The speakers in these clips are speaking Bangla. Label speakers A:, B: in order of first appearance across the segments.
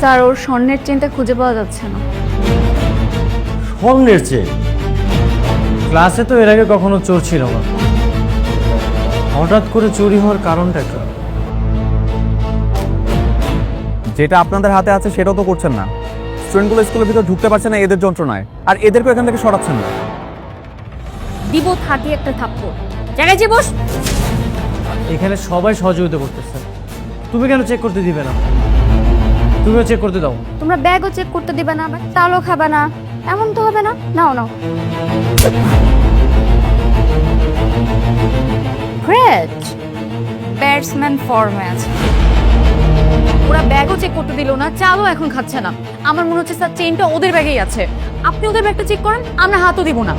A: স্যার ওর স্বর্ণের চেনটা খুঁজে পাওয়া যাচ্ছে না।
B: স্বর্ণের চেন? ক্লাসে তো এর আগে কখনো চোর ছিল না, হঠাৎ করে চুরি হওয়ার কারণটা কি?
C: যেটা আপনাদের হাতে আছে সেটাও তো করছেন না। স্টুডেন্টগুলো স্কুলের ভিতর ঢুকতে পারছে না এদের যন্ত্রণায়, আর এদেরকে এখান থেকে সরাচ্ছেন না।
A: দিব থাকি একটা থাপ্পড়, জায়গায় যে বস।
B: এখানে সবাই সহযোগিতা করতেছে, তুমি কেন চেক করতে দিবে না? তুমিও চেক করতে দাও।
A: তোমরা ব্যাগও চেক করতে দিবে না, তালও খাবে না, এমন তো হবে না। নাও নাও। গ্রেট, ব্যাটসম্যান ফর্মে আছে। ওরা ব্যাগও চেক করতে দিল না, চালও এখন খাচ্ছে না। আমার মনে হচ্ছে স্যার চেনটা ওদের ব্যাগেই আছে। আপনি ওদের ব্যাগটা চেক করেন, আমরা হাতও দিব না।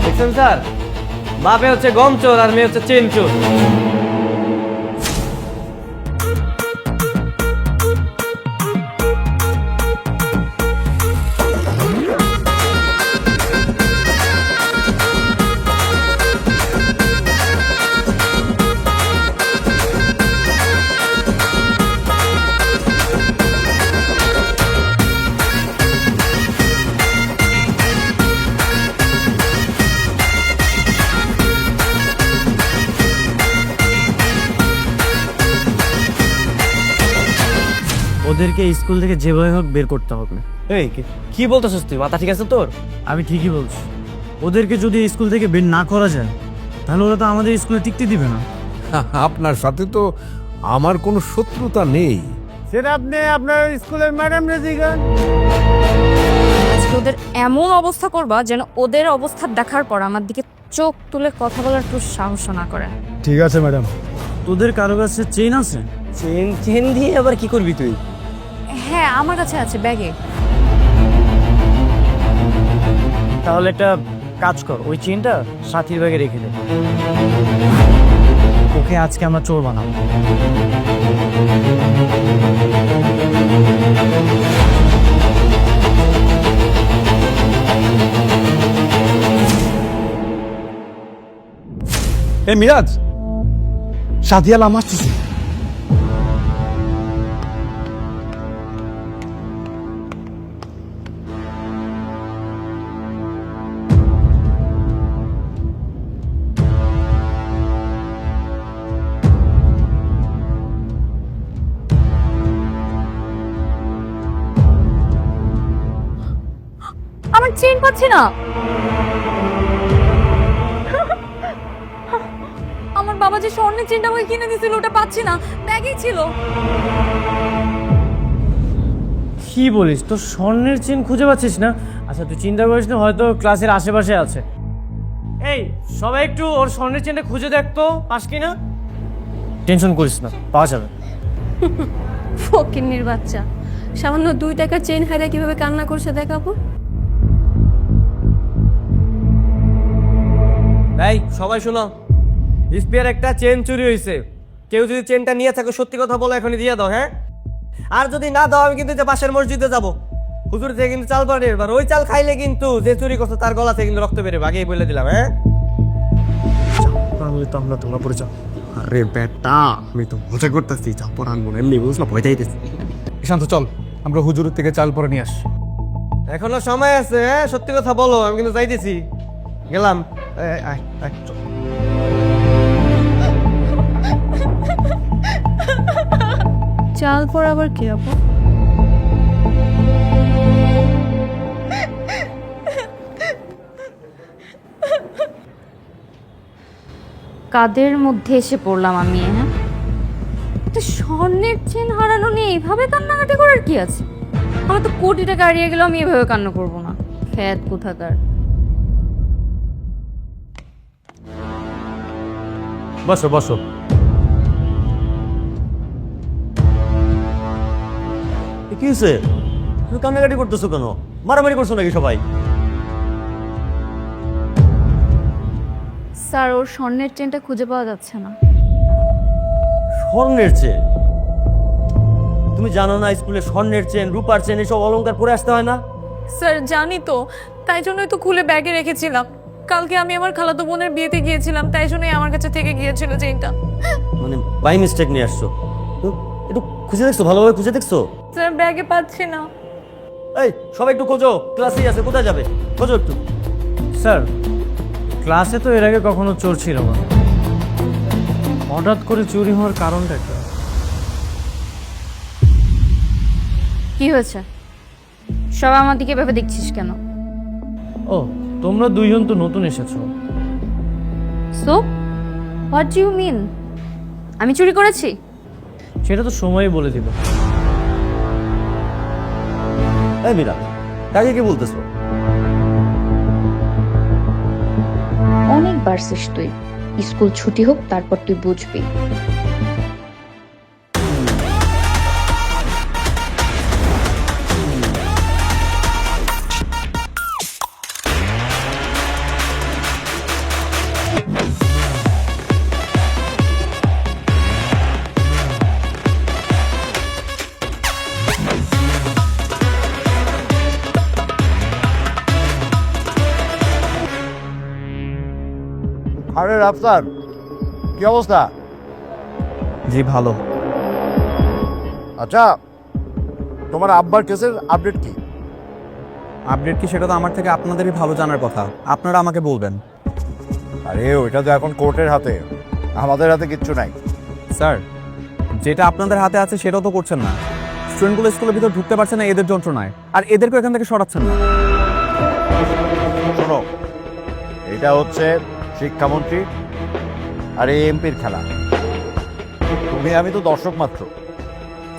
B: দেখছেন স্যার, বাপে হচ্ছে গম চোর আর মেয়ে হচ্ছে চেন চোর। ওদেরকে স্কুল থেকে যেভাবে হোক বের করতে হবে।
D: এই কি বলতেছিস তুই? মাথা ঠিক আছে তোর?
B: আমি ঠিকই বলছি, ওদেরকে যদি স্কুল থেকে বের না করা যায় তাহলে ওরা তো আমাদের স্কুলে টিকতে দিবে না।
E: আপনার সাথে তো আমার কোনো শত্রুতা নেই।
B: সেটা আপনি আপনার স্কুলের ম্যাডাম রেজিগান।
A: আজকে ওদের এমন অবস্থা করবা যেন ওদের অবস্থা দেখার পর আমার দিকে চোখ তুলে কথা বলার একটু সাহস না করে।
B: ঠিক আছে ম্যাডাম। তোদের কারো কাছে চেন আছে?
D: চেন চেন দিয়ে আবার কি করবি তুই?
A: হ্যাঁ আমার কাছে আছে, ব্যাগে।
B: তাহলে একটা কাজ কর, ওই চেনটা সাথীর ব্যাগে রেখে দে। ওকে আজকে আমরা চোর বানাবো।
C: এ মিরাজ, সাদিয়া লাম আসতেছে।
A: আমার চেন পাচ্ছি না। আমার বাবা যে স্বর্ণের চেনটা আমাকে কিনে দিয়েছিল ওটা পাচ্ছি না, ব্যাগেই ছিল।
B: কি বলিস, তোর স্বর্ণের চেন খুঁজে পাচ্ছিস না? আচ্ছা তুই চিন্তা করিস না, হয়তো ক্লাসের আশেপাশে আছে। এই সবাই একটু ওর স্বর্ণের চেনটা খুঁজে দেখ তো, পাস কিনা। টেনশন করিস না, পাওয়া যাবে।
F: ফকিন্নির বাচ্চা, সামান্য 2 টাকার চেন হারিয়ে কিভাবে কান্না করছে দেখাবো।
D: এই সবাই শোনো, স্পিয়ার একটা চেন চুরি হয়েছে। কেউ যদি চেনটা নিয়ে থাকে সত্যি কথা বলো, এখনই দিয়ে দাও। হ্যাঁ, আর যদি না দাও আমি কিন্তু যে পাশের মসজিদে যাবো, হুজুর থেকে কিন্তু চাল পাড়ে। এবার ওই চাল খাইলে কিন্তু যে চুরি করছে তার গলা থেকে কিন্তু রক্ত বেরোবে, আগেই বলে দিলাম। হ্যাঁ,
C: তাহলে তো আমরা তোমরা পড়ে যাও। আরে বেটা, আমি তো মজা করতেছি, চাপড় আনবো না, এমনি বুঝলাম ভয় যাইতেছি। শান্ত, চল আমরা হুজুরের থেকে চাল পরে নিয়ে আসি।
D: এখনো সময় আছে। হ্যাঁ, সত্যি কথা বলো, আমি কিন্তু যাইতেছি। গেলাম। আয়, আয়, চল।
F: চাল পর আবার কি আপু?
A: কাদের মধ্যে এসে পড়লাম আমি? হ্যাঁ, তো স্বর্ণের চেন হারানো নিয়ে এইভাবে কান্নাকাটি করার কি আছে? আমার তো কোটি টাকা হারিয়ে গেলেও আমি এভাবে কান্না করবো না। খ্যাত কোথাকার।
B: বসো বসো।
D: কি হয়েছে? তুমি কান্নাকাটি করতেছো কেন? মারামারি করছো নাকি সবাই?
A: স্যার ওর স্বর্ণের চেনটা খুঁজে পাওয়া যাচ্ছে না।
D: স্বর্ণের চেন? তুমি জানো না স্কুলে স্বর্ণের চেন, রূপার চেন এসব অলংকার পরে আসতে হয় না?
F: স্যার জানি তো, তাই জন্যই তো খুলে ব্যাগে রেখেছিলাম। কালকে আমি আমার খালাতো বোনের বিয়েতে গিয়েছিলাম, তাই জন্যই আমার কাছে থেকে গিয়েছিল চেইনটা।
D: মানে বাই মিস্টেক নিয়ে আসছো তো, একটু খুঁজে দেখছো, ভালোভাবে খুঁজে দেখছো?
F: স্যার ব্যাগে পাচ্ছি না।
D: এই সবাই একটু খোঁজো, ক্লাসেই আছে, কোথায় যাবে খোঁজো একটু।
B: স্যার ক্লাসে তো এর আগে কখনো চোর ছিল না, হঠাৎ করে চুরি হওয়ার কারণটা কি?
A: কি হয়েছে? সব আমার দিকে ভেবে দেখছিস কেন?
B: ও তোমরা দুইজন তো নতুন এসেছো।
A: So what do you mean? আমি চুরি করেছি?
B: সেটা তো সময়ই বলে দিবে।
D: এই মীরা, কাকে কি বলতেছো?
G: অনেক বাড়ছিস তুই। স্কুল ছুটি হোক, তারপর তুই বুঝবি।
E: আরে রাফসার, কি অবস্থা?
C: জি ভালো।
E: আচ্ছা, তোমার আব্বার কেসের আপডেট কি?
C: আপডেট কি সেটা তো আমার থেকে আপনাদেরই ভালো জানার কথা, আপনারা আমাকে বলবেন।
E: আরে ওইটা তো এখন কোর্টের হাতে, আমাদের হাতে কিচ্ছু নাই।
C: স্যার, যেটা আপনাদের হাতে আছে সেটাও তো করছেন না। স্টুডেন্টগুলো স্কুলের ভিতর ঢুকতে পারছে না এদের যন্ত্রণায়, আর এদেরকেও এখান থেকে সরাচ্ছেন না।
E: শোনো, এটা হচ্ছে শিক্ষামন্ত্রী আর এমপির খেলা। তুমি আমি তো দর্শক মাত্র।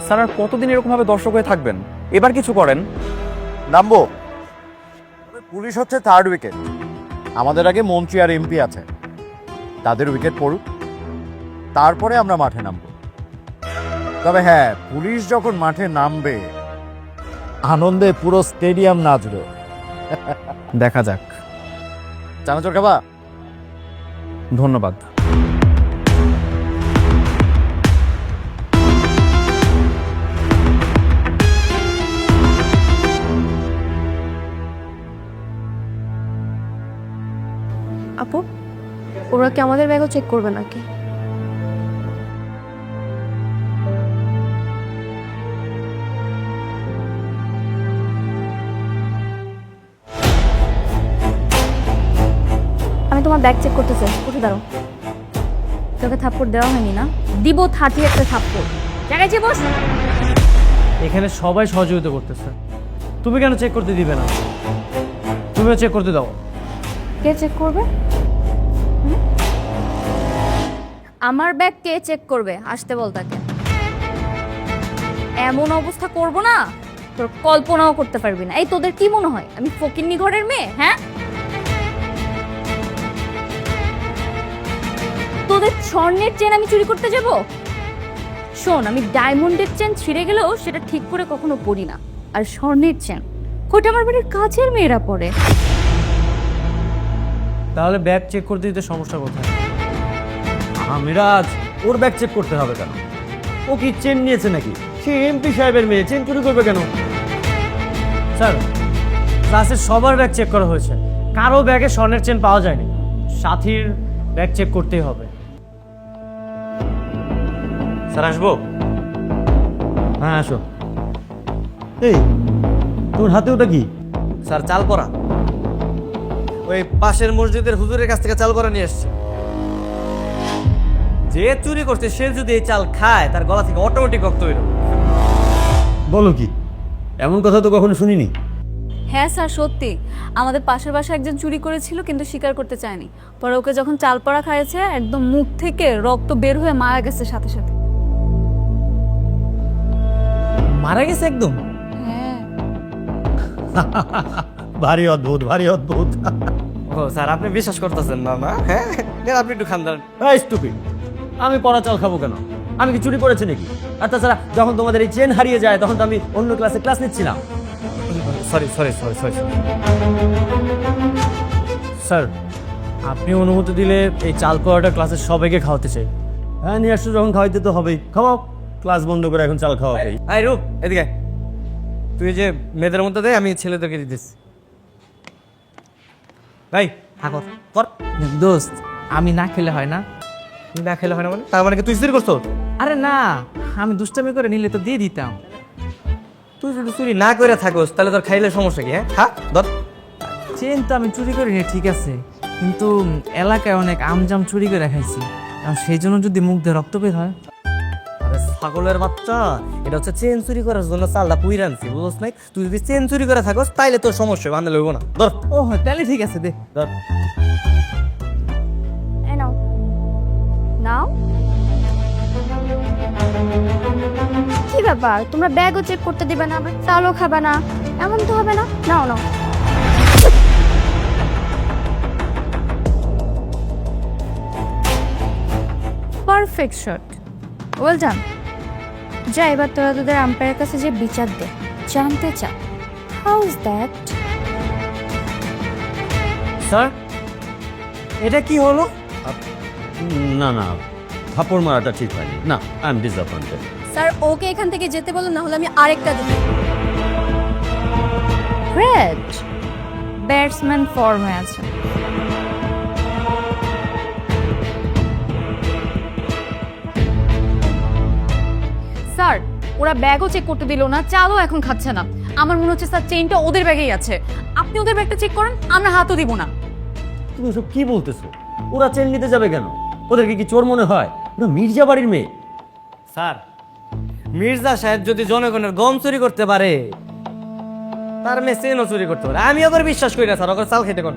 C: স্যার আর কতদিন এরকমভাবে দর্শক হয়ে থাকবেন? এবার কিছু করেন।
E: নামবো। পুলিশ হচ্ছে থার্ড উইকেট, আমাদের আগে মন্ত্রী আর এমপি আছে, তাদের উইকেট পড়ুক, তারপরে আমরা মাঠে নামবো। তবে হ্যাঁ, পুলিশ যখন মাঠে নামবে আনন্দে পুরো স্টেডিয়াম নাচবে।
C: দেখা যাক।
E: চানাচুর খাবা?
C: ধন্যবাদ।
F: আপু, ওরা কি আমাদের ব্যাগও চেক করবে নাকি?
A: আমি তোমার ব্যাগ চেক করতে চাই, উঠে দাঁড়ো। তোকে থাপ্পড় দেওয়া হয়নি না? দিব 30 একটা থাপ্পড়। জায়গায় যে বস।
B: এখানে সবাই সহযোগিতা করতেছে, তুমি কেন চেক করতে দিবে না? তুমিও চেক করতে দাও।
A: কে চেক করবে? হুম? আমার ব্যাগ কে চেক করবে? আসতে বল তাকে। এমন অবস্থা করব না তোর কল্পনাও করতে পারবি না। এই তোদের কি মনে হয় আমি ফকিন্নি ঘরের মেয়ে? হ্যাঁ, তোদের স্বর্ণের চেন আমি চুরি করতে যাব? শোন, আমি ডায়মন্ডের চেন ছিঁড়ে গেলেও সেটা ঠিক করে কখনো পরি না। আর স্বর্ণের চেন ওইটা আমার বাড়ির কাছের মেয়েরা পরে।
B: তাহলে ব্যাগ চেক করতে দিতে সমস্যা কোথায়?
D: মিরাজ, ওর ব্যাগ চেক করতে হবে কেন? ও কি চেন নিয়েছে নাকি? সে এমপি সাহেবের মেয়ে, চেন চুরি করবে কেন?
B: স্যার, ক্লাসের সবার ব্যাগ চেক করা হয়েছে, কারো ব্যাগে স্বর্ণের চেন পাওয়া যায়নি। সাথীর ব্যাগ চেক করতেই হবে।
D: স্যার আসবো? হ্যাঁ আসো। এই তোর হাতে ওটা কি? স্যার চাল পরা, ওই পাশের মসজিদের হুজুরের কাছ থেকে চাল পরা নিয়ে এসছে। যে চুরি করছে সে যদি এই চাল খায় তার গলা থেকে অটোমেটিক রক্ত বেরোবে। বলো কি? এমন কথা তো কখনো শুনিনি।
H: হ্যাঁ স্যার, সত্যি আমাদের পাশের বাসায় একজন চুরি করেছিল কিন্তু স্বীকার করতে চায়নি। পরে ওকে যখন চাল পড়া খাইয়েছে একদম মুখ থেকে রক্ত বের হয়ে মারা গেছে সাথে সাথে।
D: মারা গেছে একদম?
H: হ্যাঁ।
D: ভারী অদ্ভুত, ভারী অদ্ভুত। ও স্যার, আপনি বিশ্বাস করতেছেন না? না হ্যাঁ, আপনি একটু খান দাঁড়ান। স্টুপিড, আমি পড়া চাল খাবো কেন? আমি কি চুরি করেছি নাকি? আর তাছাড়া যখন তোমাদের এই চেন হারিয়ে যায় তখন তো আমি অন্য ক্লাসে ক্লাস নিচ্ছিলাম। Sorry sorry sorry sorry.
B: Sir, আপনি অনুমতি দিলে এই চাল পোহাটা ক্লাসের সবাইকে খাওয়াতে চাই।
D: হ্যাঁ নিয়ে আসছো যখন, খাওয়াইতে তো হবেই, খাওয়াও। ক্লাস বন্ধ করে এখন চাল খাওয়া হবেই। আই রূপ, এদিকে তুই যে মেয়েদের মধ্যে দে, আমি ছেলেদেরকে দিতেছি। ভাই হাকর কর।
B: দোস্ত আমি না খেলে হয় না?
D: তুই না খেলে হয় না মানে? তার মানে কি তুই চুরি করছো?
B: আরে না, আমি দুষ্টামি করে নিলে তো দিয়ে দিতাম।
D: তুই যদি চুরি না করে থাকোস তাহলে তোর খাইলে সমস্যা কি? হ্যাঁ খা ধর।
B: চেন তো আমি চুরি করিনি, ঠিক আছে, কিন্তু এলাকায় অনেক আমজাম চুরি করে খাইছি, আর সেই জন্য যদি মুখ দিয়ে রক্ত বের হয়।
D: আরে ছাগলের বাচ্চা, এটা হচ্ছে চেন চুরি করার জন্য চালটা পুইরা আনছি, বুঝছ নাই? তুই যদি চেন চুরি করে থাকোস তাইলে তোর সমস্যা বান্ধে লইব না। ধর
B: ও হ্যাঁ, তাহলে ঠিক আছে, দে।
D: ধর।
A: এই নাও নাও। কি ব্যাপার, তোমরা ব্যাগও চেক করতে দিবে না, আবার চালও খাবে না? এমন তো হবে না। নাও নাও। Perfect shot, well done. যা, এবার তোরা তোদের আম্পায়ারের কাছে যে বিচার দে, জানতে চা হাউ ইজ দ্যাট।
B: স্যার, এটা কি হলো?
I: না না, থাপড় মারাটা ঠিক হয়নি। না, I am disappointed.
F: Sir okay এখান থেকে যেতে বলুন, না হলে আমি আরেকটা দেব।
A: গ্রেট, ব্যাটসম্যান ফর্মে আছে। স্যার, ওরা ব্যাগও চেক করতে দিল না, চালও এখন খাচ্ছে না। আমার মনে হচ্ছে স্যার চেইনটা ওদের ব্যাগেই আছে। আপনি ওদের ব্যাগটা চেক করেন, আমরা হাতও দিব না।
I: তুমি এসব কি বলতেছো? ওরা চেন নিতে যাবে কেন? ওদেরকে কি চোর মনে হয়? ওরা মির্জা বাড়ির মেয়ে।
D: স্যার, মির্জা সাহেব যদি জনগণের গম চুরি করতে পারে, তার মেয়ে চেনও চুরি করতে পারে। আমি ওদের বিশ্বাস করি না স্যার, ওকে চাল খেতে কোন।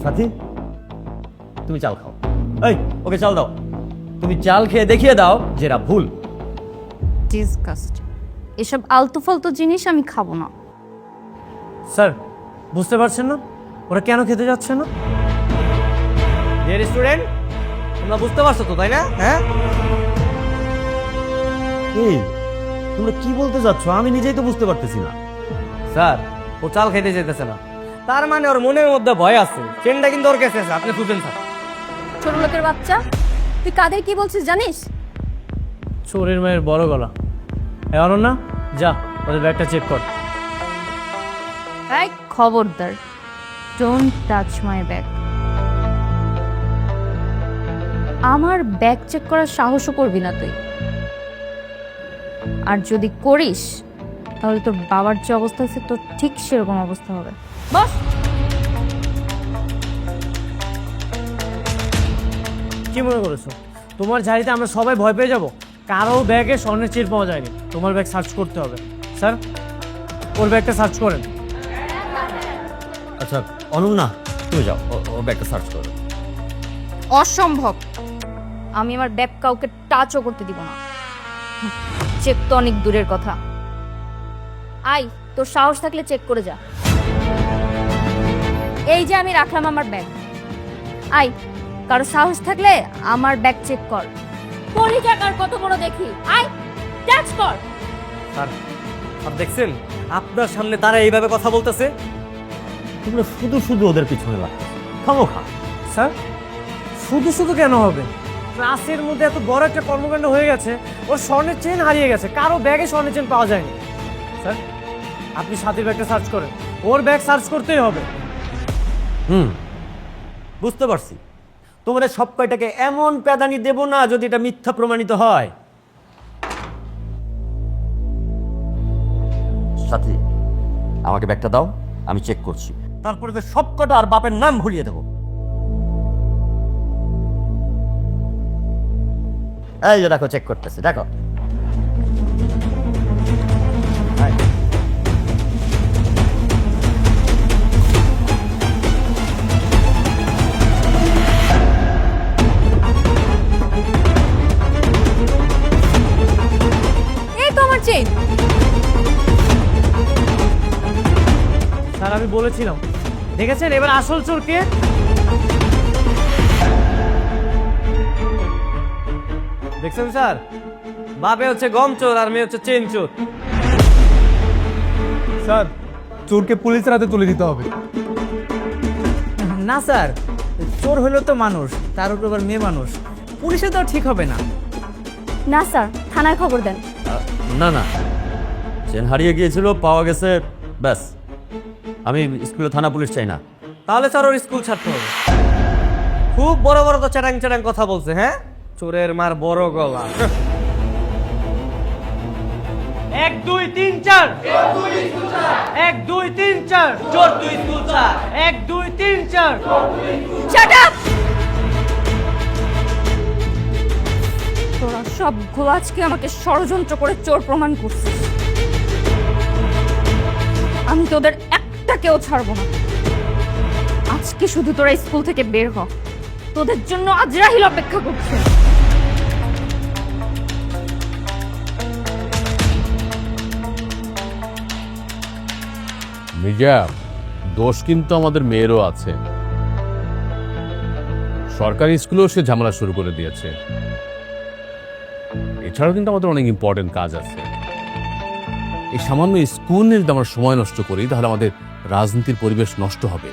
I: সাথী, তুমি চাল খাও। এই, ওকে চাল দাও। তুমি চাল খেয়ে দেখিয়ে দাও যেটা ভুল।
A: ডিসকাস্ট, এসব আলতু ফালতু জিনিস আমি খাবো না।
B: স্যার, বুঝতে পারছেন না ওরা কেন খেতে যাচ্ছে না?
D: ডিয়ার স্টুডেন্ট, তোমরা বুঝতে পারছো তো, তাই না? হ্যাঁ,
I: এই, তোমরা কি বলতে যাচ্ছ? আমি নিজেই তো বুঝতে পারতেছি না।
D: স্যার ও চাল খেতে যেতেছে না, তার মানে ওর মনের মধ্যে ভয় আছে। চেনটা কিন্তু ওর কাছে আছে, আপনি খুঁজেন স্যার।
F: ছোট লোকের বাচ্চা, তুই কাদের কি বলছিস জানিস?
B: চোরের মায়ের বড় গলা। এমন না, যা ওদের ব্যাগটা চেক কর।
A: এই খবরদার, ডোন্ট টাচ মাই ব্যাগ। আমার ব্যাগ চেক করার সাহসও করবি না তুই, আর যদি করিস তাহলে তোর বাবার যে অবস্থা আছে তোর ঠিক সেরকম অবস্থা হবে। বস।
B: কি মনে করেছো তোমার ঝাড়িতে আমরা সবাই ভয় পেয়ে যাব? কারো ব্যাগে স্বর্ণের চেন পাওয়া যায়নি, তোমার ব্যাগ সার্চ করতে হবে। স্যার, ওর ব্যাগটা সার্চ করেন।
I: আচ্ছা অনন্যা, তুমি যাও, ও ব্যাগটা সার্চ করো।
A: অসম্ভব, আমি আমার ব্যাগ কাউকে টাচও করতে দিব না। চেক তো অনেক দূরের কথা। আই, তোর সাহস থাকলে চেক করে যা। এই যে আমি রাখলাম আমার ব্যাগ। আই, কারো সাহস থাকলে আমার ব্যাগ চেক কর। পরি টাকার কত বড় দেখি। আই, টাচ কর।
D: স্যার, আর দেখছেন আপনার সামনে তারা এইভাবে কথা বলতেছে?
I: তোমরা শুধু শুধু ওদের পিছনে লাগতো, খামোখা।
B: স্যার, শুধু শুধু কেন হবে? ক্লাসের মধ্যে এত বড় একটা কর্মকাণ্ড হয়ে গেছে, ওর স্বর্ণের চেন হারিয়ে গেছে, কারো ব্যাগে স্বর্ণের চেন পাওয়া যায়নি। স্যার, আপনি সাথীর ব্যাগটা সার্চ করেন, ওর ব্যাগ সার্চ করতেই হবে।
I: বুঝতে পারছি। তোমরা সব কয়টাকে এমন প্যাদানি দেব না যদি এটা মিথ্যা প্রমাণিত হয়। সাথী, আমাকে ব্যাগটা দাও, আমি চেক করছি। তারপরে তো সব কটা আর বাপের নাম ভুলিয়ে দেবো। এই যে দেখো, চেক করতেছে, দেখো।
F: এই তো আমার চেইন।
B: স্যার, আমি বলেছিলাম, দেখেছেন এবার আসল চোর কে?
D: দেখছেন স্যার, বাপে হচ্ছে গম চোর আর মেয়ে হচ্ছে চেন চোর।
C: স্যার, চোরকে পুলিশের হাতে তুলে দিতে হবে।
B: না স্যার, চোর হলো তো মানুষ, তার উপর আবার মেয়ে মানুষ, পুলিশে তো ঠিক হবে না।
F: না স্যার, থানায় খবর দেন।
I: না না, চেন হারিয়ে গিয়েছিল, পাওয়া গেছে, ব্যাস। আমি স্কুলে থানা পুলিশ চাই না,
D: তাহলে স্যার ওর স্কুল ছাড়তে হবে। খুব বড় বড় তো চ্যাটাং চ্যাটাং কথা বলছে, হ্যাঁ? চোরের মার বড় গলা।
B: 1 2 3 4 1 2 3 4
D: চোর তুই স্কুল ছাড়।
B: 1 2 3 4
A: শাট আপ! তোরা সবগুলো আজকে আমাকে ষড়যন্ত্র করে চোর প্রমাণ করছিস। আমি তোদের একটাকেও ছাড়বো না। আজকে শুধু তোরা স্কুল থেকে বের হ, তোদের জন্য আজরাহিল অপেক্ষা করছে।
J: মির্জা, দোষ কিন্তু আমাদের মেয়েরও আছে। সরকারি স্কুলেও সে ঝামেলা শুরু করে দিয়েছে। এছাড়াও কিন্তু আমাদের অনেক ইম্পর্টেন্ট কাজ আছে। এই সামান্য স্কুল নিয়ে যদি আমরা সময় নষ্ট করি তাহলে আমাদের রাজনীতির পরিবেশ নষ্ট হবে,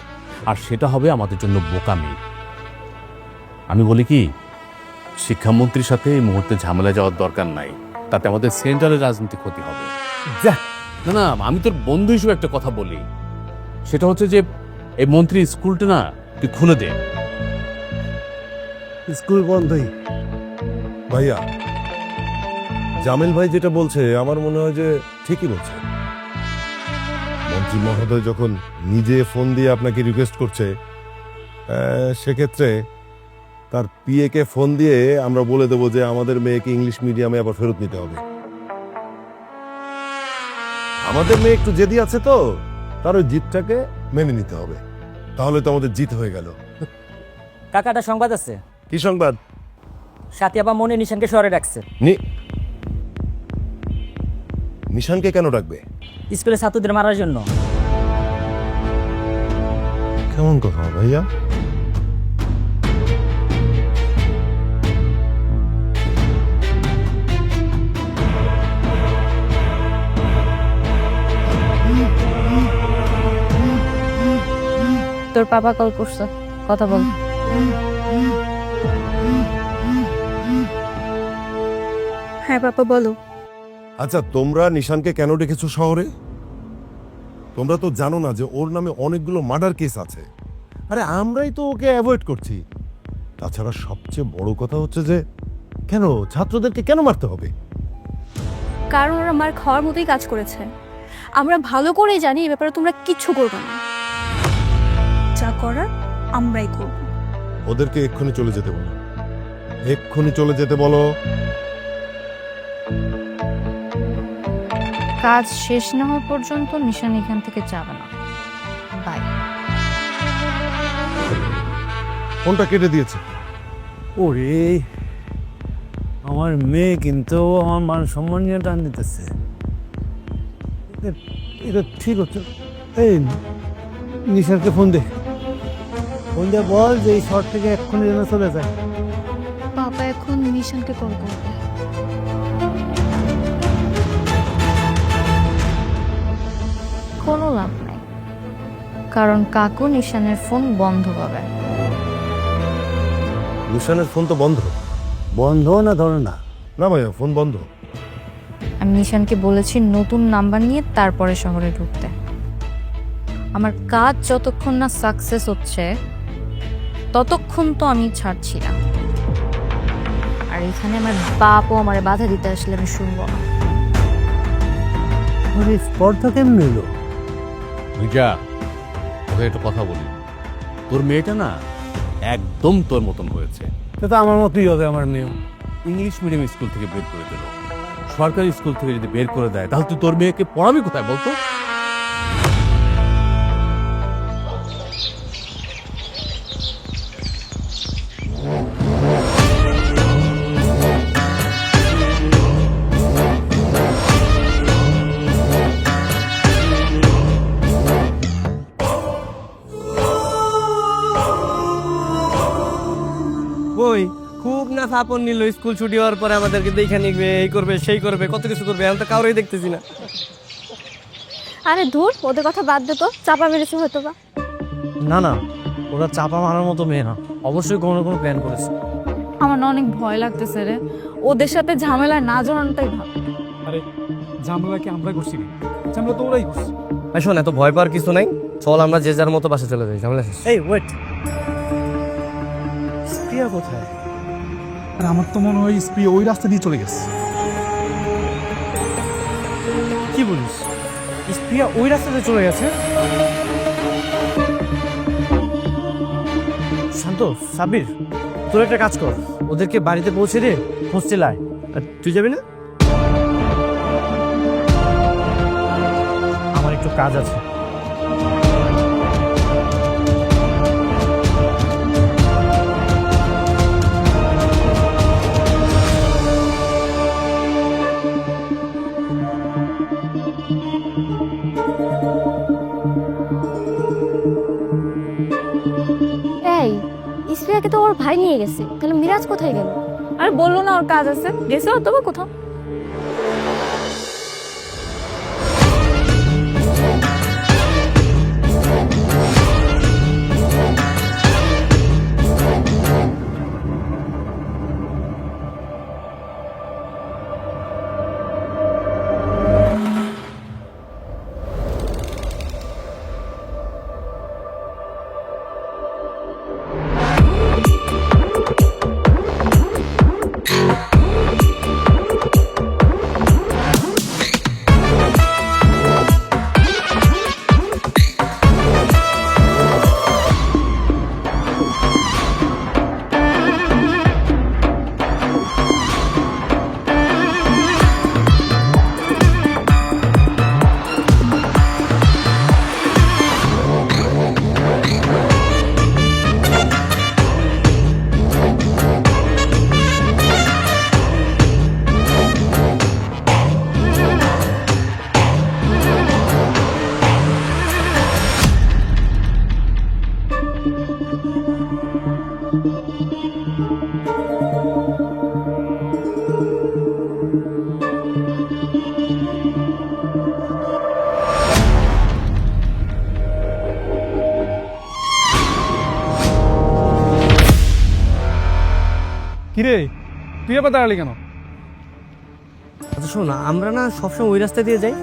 J: আর সেটা হবে আমাদের জন্য বোকামি। আমি বলি কি, শিক্ষামন্ত্রীর সাথে এই মুহূর্তে ঝামেলা যাওয়ার দরকার নাই, তাতে আমাদের সেন্ট্রালের রাজনীতি ক্ষতি হবে। না না, আমি তোর বন্ধু হিসেবে একটা কথা বলি, সেটা হচ্ছে যে এই মন্ত্রী স্কুলটা না তুই খুলে দে।
C: স্কুল বন্ধই। ভাইয়া, জামিল ভাই যেটা বলছে আমার মনে হয় যে ঠিকই বলছে। মন্ত্রী মহোদয় যখন নিজে ফোন দিয়ে আপনাকে রিকোয়েস্ট করছে, সেক্ষেত্রে তার পিএ কে ফোন দিয়ে আমরা বলে দেবো যে আমাদের মেয়েকে ইংলিশ মিডিয়ামে আবার ফেরত নিতে হবে। আমাদের মেয়ে একটু জেদি আছে তো, তার ওই জিতটাকে মেনে নিতে হবে, তাহলে তো আমাদের জিত হয়ে গেল।
K: কাকাটা সংবাদ আছে,
C: কি সংবাদ?
K: সাথী আবার মনে নিশানকে শহরে ডাকছে।
C: নিশানকে কেন ডাকবে?
K: স্কুলে ছাত্রদের মারার জন্য।
C: কেমন কথা ভাইয়া?
A: তোর পাপা কল করছে, কথা বল।
F: হ্যাঁ পাপা বলো।
C: আচ্ছা, তোমরা নিশানকে কেন ডেকেছো শহরে? তোমরা তো জানো না যে ওর নামে অনেকগুলো মার্ডার কেস আছে। আরে আমরাই তো ওকে অ্যাভয়েড করছি। তাছাড়া সবচেয়ে বড় কথা হচ্ছে যে কেন ছাত্রদেরকে কেন মারতে হবে?
F: কারণ ওরা মার খাওয়ার মতোই কাজ করেছে। আমরা ভালো করেই জানি এই ব্যাপারে তোমরা কিচ্ছু করবে না, যা করার আমরাই করব।
C: ওদেরকে এক্ষুনি চলে যেতে বলো, এক্ষুনি চলে যেতে বলো।
A: কাজ শেষ না হওয়া পর্যন্ত নিশান এখান থেকে যাবে না। বাই।
C: ফোনটা কেটে দিয়েছে।
B: ওরে, আমার মেয়ে কিন্তু আমার মান সম্মান নিয়ে টান দিতেছে। এটা ঠিক হচ্ছে। এই নিশানকে ফোন দে, ফোন দিয়ে বল যে এই শহর থেকে এক্ষুনি যেন চলে যায়।
A: পাপা এখন নিশানকে কল করবে। কোনো লাভ নাই, কারণ কাকু নিশানের ফোন বন্ধ পাবে।
C: নিশানের ফোন তো বন্ধ।
B: বন্ধ না ধরে না?
C: না ভাইয়া, ফোন বন্ধ।
A: আমি নিশানকে বলেছি নতুন নাম্বার নিয়ে তারপরে শহরে ঢুকতে। আমার কাজ যতক্ষণ না সাকসেস হচ্ছে ততক্ষণ তো আমি ছাড়ছি না। আর এখানে আমার বাপও আমার বাধা দিতে আসলে আমি শুনবো না।
B: ওরে, স্পর্ধা কেমন এলো?
J: মির্জা, তোকে একটা কথা বলি, তোর মেয়েটা না একদম তোর মতন হয়েছে।
B: সে তো আমার মতোই হবে আমার মেয়ে।
J: ইংলিশ মিডিয়াম স্কুল থেকে বের করে দিল, সরকারি স্কুল থেকে যদি বের করে দেয় তাহলে তুই তোর মেয়েকে পড়াবি কোথায় বলতো?
D: ওই খুব না ফাপন নিল, স্কুল ছুটি হওয়ার পরে আমাদেরকে দেখে নিবে, এই করবে সেই করবে, কত কিছু করবে। আমি তো কাউরেই দেখতেছি না।
F: আরে ধুর, ওদের কথা বাদ দে তো, চাপা মেরেছে হয়তো বা।
B: না না, ওরা চাপা মারার মতো মেয়ে না, অবশ্যই কোনো না কোনো প্ল্যান করেছে।
H: আমার না অনেক ভয় লাগতেছে রে, ওদের সাথে ঝামেলা না জড়ানোটাই ভালো।
C: আরে ঝামেলা কি আমরা করছি? ঝামেলা তো ওরাই করছে।
D: শোন, এত ভয় পাওয়ার কিছু নাই। চল আমরা যে যার মতো বাসে চলে যাই, ঝামেলা শেষ।
B: এই ওয়েট, প্রিয়া কোথায়?
L: আর আমার তো মনে হয় স্প্রিয়া ওই রাস্তা দিয়ে চলে গেছে।
B: কি বলিস, প্রিয়া ওই রাস্তাতে চলে গেছে? শান্ত, সাবির, তোর একটা কাজ কর, ওদেরকে বাড়িতে পৌঁছে দে, হোস্টেল আয়। আর তুই যাবি না? আমার একটু কাজ আছে।
A: এই ইসরিয়াকে তো ওর ভাই নিয়ে গেছে, তাহলে মিরাজ কোথায় গেল?
H: আর বললো না ওর কাজ আছে, গেছে হয়তো বা কোথাও।
L: কিরে, তুই আবার দাঁড়ালি কেন?
D: আচ্ছা শোন না, আমরা না সবসময় ওই রাস্তা দিয়ে যাই,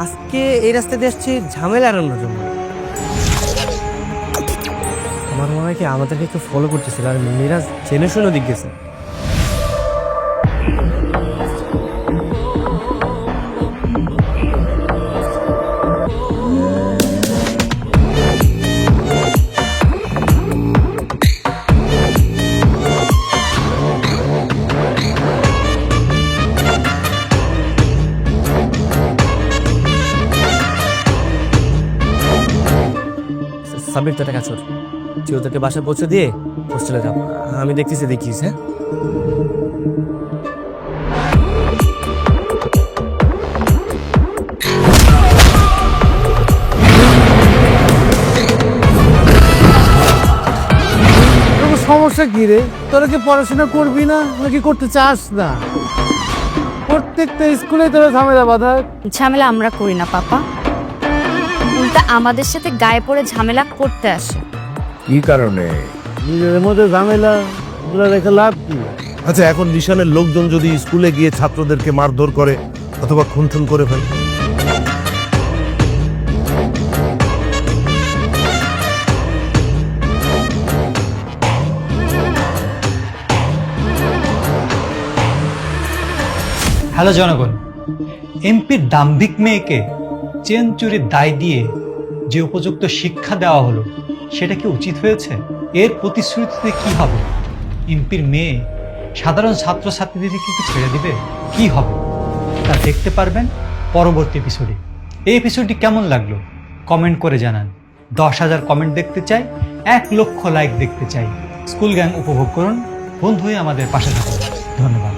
D: আজকে এই রাস্তা দিয়ে আসছি ঝামেলা এড়ানোর জন্য। আমার মনে হয় কি আমাদেরকে একটু ফলো করতেছিল, আর মিরাজ জেনে শুনে দিক গেছে। সাবির তো টাকা চোর, তুই ওদেরকে বাসায় পৌঁছে দিয়ে হোস্টেলে যাবো, আমি দেখতেছি, দেখিস। হ্যাঁ
B: সমস্যা কি রে? তোরা কি পড়াশোনা করবি না নাকি করতে চাস না? প্রত্যেকটা স্কুলে তোরা ঝামেলা বাঁধা।
A: ঝামেলা আমরা করি না পাপা, উল্টা আমাদের সাথে গায়ে পড়ে ঝামেলা করতে আসে।
C: কি কারণে?
B: নিজেদের মধ্যে ঝামেলা রেখে লাভ কি?
C: আচ্ছা, এখন নিশানের লোকজন যদি স্কুলে গিয়ে ছাত্রদেরকে মারধর করে অথবা খুন করে ফেলে,
M: হ্যালো জনগণ, এমপির দাম্ভিক মেয়েকে চেন চুরির দায় দিয়ে যে উপযুক্ত শিক্ষা দেওয়া হলো সেটা কি উচিত হয়েছে? এর প্রতিশ্রুতিতে কি হবে? এমপির মেয়ে সাধারণ ছাত্রছাত্রীদেরকে কি ছেড়ে দিবে? কি হবে তা দেখতে পারবেন পরবর্তী এপিসোডে। এই এপিসোডটি কেমন লাগলো কমেন্ট করে জানান। 10,000 কমেন্ট দেখতে চাই, 1 লক্ষ লাইক দেখতে চাই। স্কুল গ্যাং উপভোগ করুন, বন্ধু হয়ে আমাদের পাশে থাকুন। ধন্যবাদ।